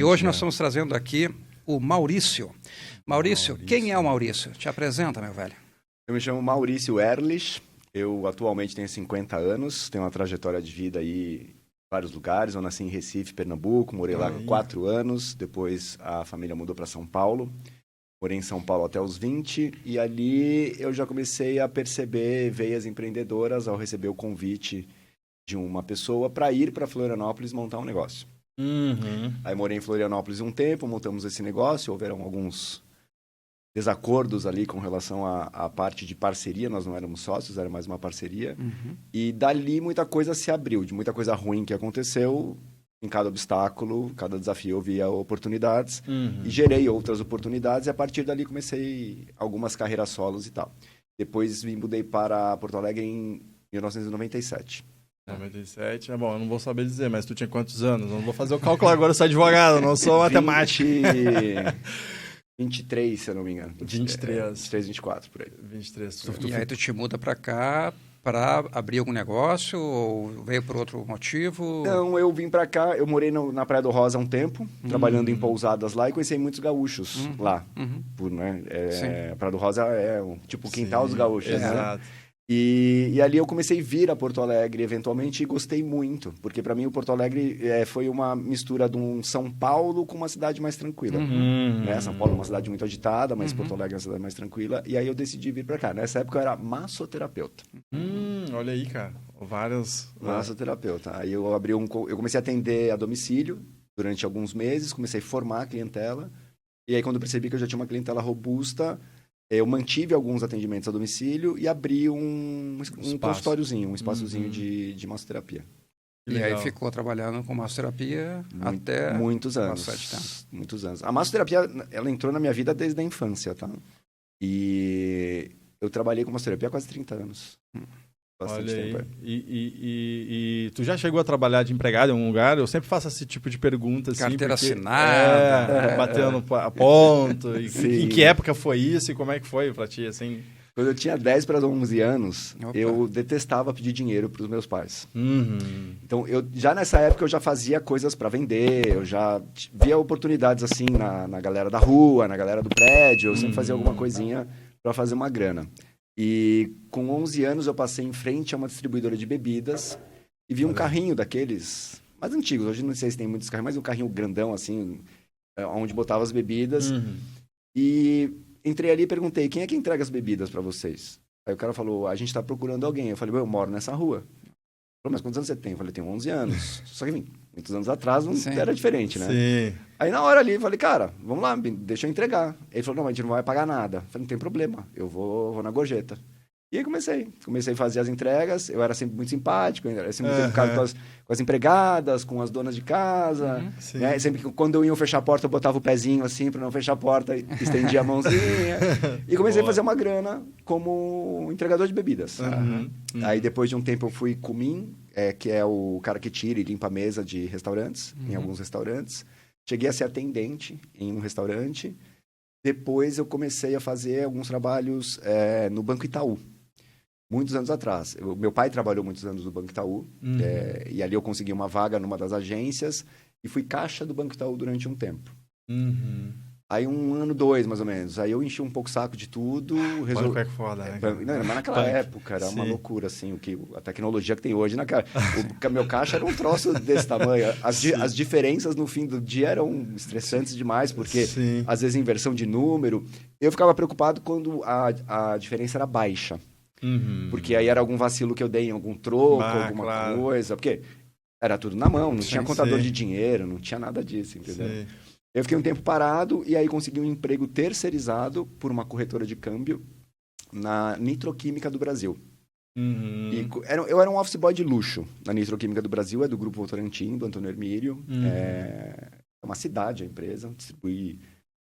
E hoje nós estamos trazendo aqui o Maurício. Maurício, quem é o Maurício? Te apresenta, meu velho. Eu me chamo Maurício Erlich, eu atualmente tenho 50 anos, tenho uma trajetória de vida aí em vários lugares. Eu nasci em Recife, Pernambuco, morei lá 4 anos, depois a família mudou para São Paulo. Morei em São Paulo até os 20 e ali eu já comecei a perceber veias empreendedoras ao receber o convite de uma pessoa para ir para Florianópolis montar um negócio. Aí morei em Florianópolis um tempo, montamos esse negócio, houveram alguns desacordos ali com relação à parte de parceria, nós não éramos sócios, era mais uma parceria. E dali muita coisa se abriu, de muita coisa ruim que aconteceu. Em cada obstáculo, cada desafio eu via oportunidades e gerei outras oportunidades e a partir dali comecei algumas carreiras solos e tal. Depois me mudei para Porto Alegre em 1997. 97, bom, eu não vou saber dizer, mas tu tinha quantos anos? Eu não vou fazer o cálculo agora, eu sou advogado, não sou matemático. 23, se eu não me engano. 23, 24, por aí. 23. E aí tu te muda para cá para abrir algum negócio ou veio por outro motivo? Não, eu vim para cá, eu morei na Praia do Rosa há um tempo, trabalhando em pousadas lá e conheci muitos gaúchos lá. A Praia do Rosa é tipo o quintal dos gaúchos, exato. Né? E ali eu comecei a vir a Porto Alegre eventualmente e gostei muito, porque para mim o Porto Alegre foi uma mistura de um São Paulo com uma cidade mais tranquila. Né? São Paulo é uma cidade muito agitada, mas Porto Alegre é uma cidade mais tranquila. E aí eu decidi vir para cá. Nessa época eu era massoterapeuta. Olha aí, cara. Massoterapeuta. Aí eu comecei a atender a domicílio durante alguns meses, comecei a formar a clientela. E aí quando eu percebi que eu já tinha uma clientela robusta, eu mantive alguns atendimentos a domicílio e abri um consultóriozinho, um espaçozinho de massoterapia. E aí ficou trabalhando com massoterapia até... Muitos anos. Muitos anos. A massoterapia, ela entrou na minha vida desde a infância, tá? E eu trabalhei com massoterapia há quase 30 anos. Bastante Olha aí. tempo. E tu já chegou a trabalhar de empregado em algum lugar? Eu sempre faço esse tipo de pergunta. Assim, carteira assinada. Batendo a ponto. Em que época foi isso e como é que foi pra ti, assim? Quando eu tinha 10 para 11 anos, eu detestava pedir dinheiro para os meus pais. Então, já nessa época, eu já fazia coisas para vender, eu já via oportunidades assim na galera da rua, na galera do prédio, eu sempre fazia alguma coisinha para fazer uma grana. E com 11 anos eu passei em frente a uma distribuidora de bebidas e vi um carrinho daqueles mais antigos. Hoje não sei se tem muitos carrinhos, mas um carrinho grandão assim, onde botava as bebidas. E entrei ali e perguntei, quem é que entrega as bebidas para vocês? Aí o cara falou, a gente está procurando alguém. Eu falei, eu moro nessa rua. Ele falou, mas quantos anos você tem? Eu falei, tenho 11 anos. Só que, muitos anos atrás não era diferente, né? Sim. Aí na hora ali, eu falei, cara, vamos lá, deixa eu entregar. Ele falou, não, a gente não vai pagar nada. Eu falei, não tem problema, eu vou na gorjeta. E aí comecei a fazer as entregas, eu era sempre muito simpático, eu era sempre muito educado com as empregadas, com as donas de casa, né? Sempre que quando eu ia fechar a porta, eu botava o pezinho assim, para não fechar a porta, estendia a mãozinha, e comecei a fazer uma grana como entregador de bebidas. Aí depois de um tempo eu fui cumim, que é o cara que tira e limpa a mesa de restaurantes, em alguns restaurantes. Cheguei a ser atendente em um restaurante. Depois eu comecei a fazer alguns trabalhos no Banco Itaú. Muitos anos atrás. Meu pai trabalhou muitos anos no Banco Itaú. E ali eu consegui uma vaga numa das agências e fui caixa do Banco Itaú durante um tempo. Aí 1 ano, 2, mais ou menos. Aí eu enchi um pouco o saco de tudo. Olha que foda, né? Mas naquela época era uma loucura, assim, a tecnologia que tem hoje. O meu caixa era um troço desse tamanho. As diferenças no fim do dia eram estressantes demais, porque às vezes inversão de número. Eu ficava preocupado quando a diferença era baixa. Porque aí era algum vacilo que eu dei em algum troco, alguma coisa. Porque era tudo na mão, não tinha contador de dinheiro, não tinha nada disso, entendeu? Eu fiquei um tempo parado e aí consegui um emprego terceirizado por uma corretora de câmbio na Nitroquímica do Brasil. E eu era um office boy de luxo na Nitroquímica do Brasil, é do Grupo Votorantim, do Antônio Hermílio. É uma cidade a empresa, distribui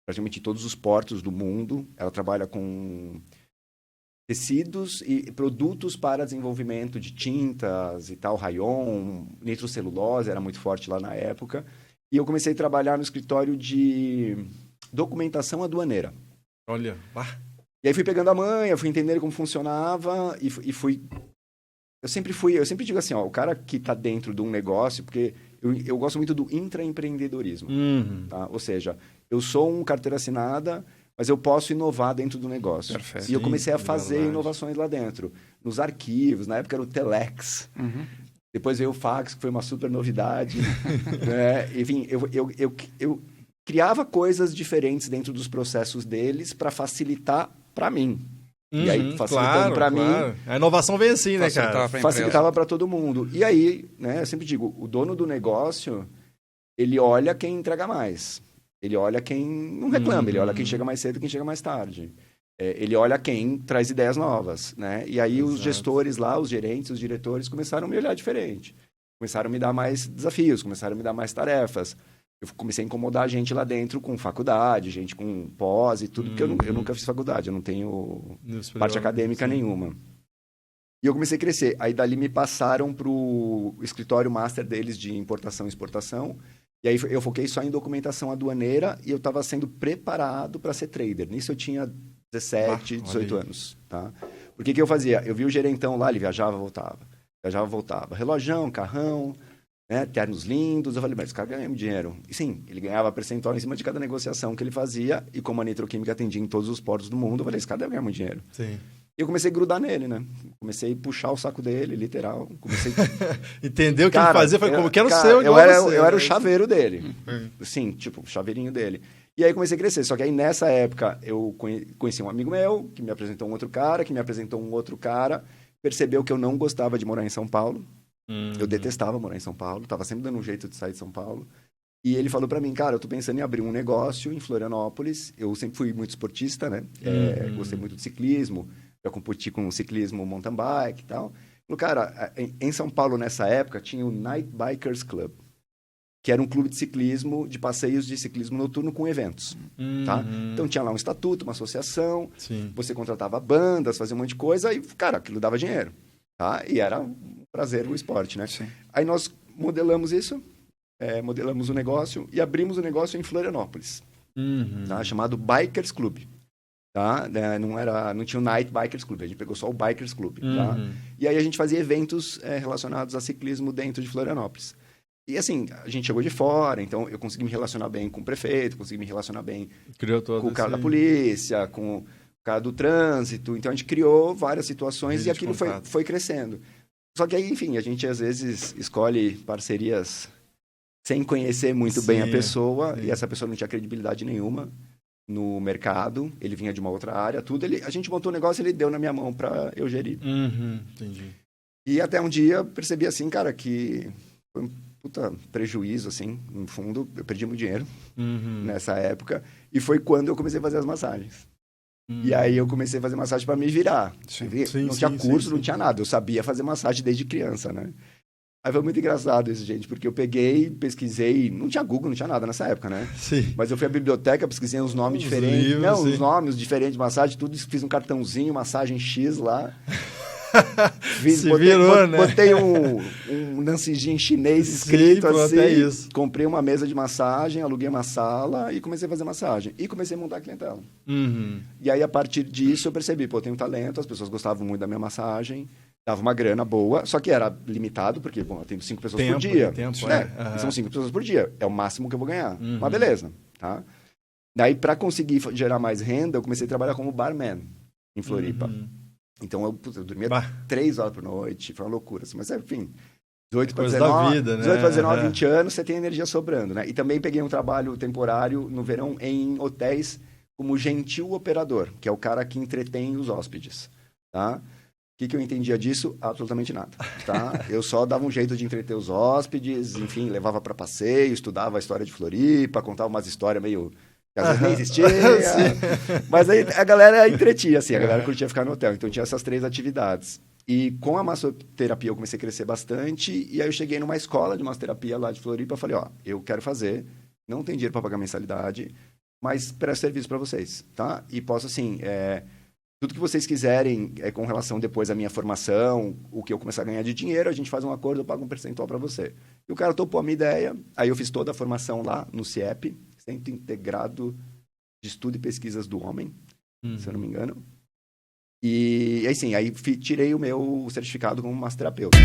praticamente todos os portos do mundo. Ela trabalha com tecidos e produtos para desenvolvimento de tintas e tal, rayon, nitrocelulose, era muito forte lá na época. E eu comecei a trabalhar no escritório de documentação aduaneira. Olha, E aí fui pegando a manha, fui entendendo como funcionava e fui... Eu sempre digo assim, o cara que está dentro de um negócio, porque eu gosto muito do intraempreendedorismo. Tá? Ou seja, eu sou um carteira assinada, mas eu posso inovar dentro do negócio. Perfeito. E eu comecei a fazer inovações lá dentro. Nos arquivos, na época era o Telex. Depois veio o fax, que foi uma super novidade. Né? Enfim, eu criava coisas diferentes dentro dos processos deles para facilitar para mim. E aí, facilitando para mim... A inovação vem assim, né, cara? Facilitava para todo mundo. E aí, né, eu sempre digo, o dono do negócio, ele olha quem entrega mais. Ele olha quem não reclama, ele olha quem chega mais cedo e quem chega mais tarde. Ele olha quem traz ideias novas, né? E aí os gestores lá, os gerentes, os diretores começaram a me olhar diferente. Começaram a me dar mais desafios, começaram a me dar mais tarefas. Eu comecei a incomodar a gente lá dentro com faculdade, gente com pós e tudo, porque eu nunca fiz faculdade, eu não tenho parte acadêmica nenhuma. E eu comecei a crescer. Aí dali me passaram para o escritório master deles de importação e exportação. E aí eu foquei só em documentação aduaneira e eu estava sendo preparado para ser trader. Nisso eu tinha 17, 18 anos. Tá? Por que eu fazia? Eu vi o gerentão lá, ele viajava, voltava. Viajava, voltava. Relojão, carrão... Né, ternos lindos, eu falei, mas esse cara ganha dinheiro. E sim, ele ganhava percentual em cima de cada negociação que ele fazia, e como a Nitroquímica atendia em todos os portos do mundo, eu falei, esse cara deve ganhar muito dinheiro. Sim. E eu comecei a grudar nele, né? Comecei a puxar o saco dele, literal. Comecei... Entendeu o que ele fazia? Falei, como quero ser eu era o chaveiro dele. Sim, tipo, o chaveirinho dele. E aí comecei a crescer. Só que aí nessa época eu conheci um amigo meu, que me apresentou um outro cara, que me apresentou um outro cara, percebeu que eu não gostava de morar em São Paulo. Eu detestava morar em São Paulo, tava sempre dando um jeito de sair de São Paulo. E ele falou para mim, cara, eu tô pensando em abrir um negócio em Florianópolis. Eu sempre fui muito esportista, né? Gostei muito de ciclismo, já competi com ciclismo mountain bike e tal. Falou, cara, em São Paulo nessa época tinha o Night Bikers Club, que era um clube de ciclismo, de passeios de ciclismo noturno com eventos, tá? Então tinha lá um estatuto, uma associação, você contratava bandas, fazia um monte de coisa e, cara, aquilo dava dinheiro, tá? E era um prazer o esporte, né? Sim. Aí nós modelamos isso, modelamos o negócio e abrimos o negócio em Florianópolis, tá? Chamado Bikers Club, tá? Não tinha o Night Bikers Club, a gente pegou só o Bikers Club, tá? E aí a gente fazia eventos relacionados a ciclismo dentro de Florianópolis. E assim, a gente chegou de fora, então eu consegui me relacionar bem com o prefeito, consegui me relacionar bem com o cara da polícia, com o cara do trânsito. Então a gente criou várias situações e aquilo foi crescendo. Só que aí, enfim, a gente às vezes escolhe parcerias sem conhecer muito bem a pessoa e essa pessoa não tinha credibilidade nenhuma no mercado, ele vinha de uma outra área, tudo. A gente montou um negócio e ele deu na minha mão para eu gerir. Entendi. E até um dia eu percebi assim, cara, que foi um puta prejuízo, assim, no fundo, eu perdi muito dinheiro nessa época e foi quando eu comecei a fazer as massagens. E aí eu comecei a fazer massagem para me virar. Não tinha curso, não tinha nada. Eu sabia fazer massagem desde criança, né? Aí foi muito engraçado isso, gente, porque eu peguei, pesquisei... Não tinha Google, não tinha nada nessa época, né? Sim. Mas eu fui à biblioteca, pesquisei uns nomes diferentes. Livros, os nomes diferentes de massagem, tudo. Fiz um cartãozinho, massagem X lá. Botei um Nancy chinês escrito assim. Comprei uma mesa de massagem, aluguei uma sala e comecei a fazer massagem. E comecei a montar a clientela. E aí, a partir disso, eu percebi, pô, eu tenho talento, as pessoas gostavam muito da minha massagem, dava uma grana boa, só que era limitado, porque, bom, eu tenho 5 pessoas por dia. São 5 pessoas por dia, é o máximo que eu vou ganhar. Mas beleza, tá? Daí, para conseguir gerar mais renda, eu comecei a trabalhar como barman em Floripa. Então, eu dormia 3 horas por noite, foi uma loucura. Assim, mas, enfim, 18 para 19, vida, né? 18 para 19, 20 anos, você tem energia sobrando, né? E também peguei um trabalho temporário no verão em hotéis como gentil operador, que é o cara que entretém os hóspedes, tá? O que eu entendia disso? Absolutamente nada, tá? Eu só dava um jeito de entreter os hóspedes, enfim, levava para passeio, estudava a história de Floripa, contava umas histórias meio... que às vezes nem existia, mas aí a galera entretia, assim, a galera curtia ficar no hotel. Então tinha essas 3 atividades. E com a massoterapia eu comecei a crescer bastante, e aí eu cheguei numa escola de massoterapia lá de Floripa, falei, ó, eu quero fazer, não tem dinheiro para pagar mensalidade, mas presto serviço para vocês, tá? E posso, assim, tudo que vocês quiserem com relação depois à minha formação, o que eu começar a ganhar de dinheiro, a gente faz um acordo, eu pago um percentual para você. E o cara topou a minha ideia, aí eu fiz toda a formação lá no CIEP, Centro Integrado de Estudo e Pesquisas do Homem, se eu não me engano. E aí sim, aí tirei o meu certificado como massoterapeuta.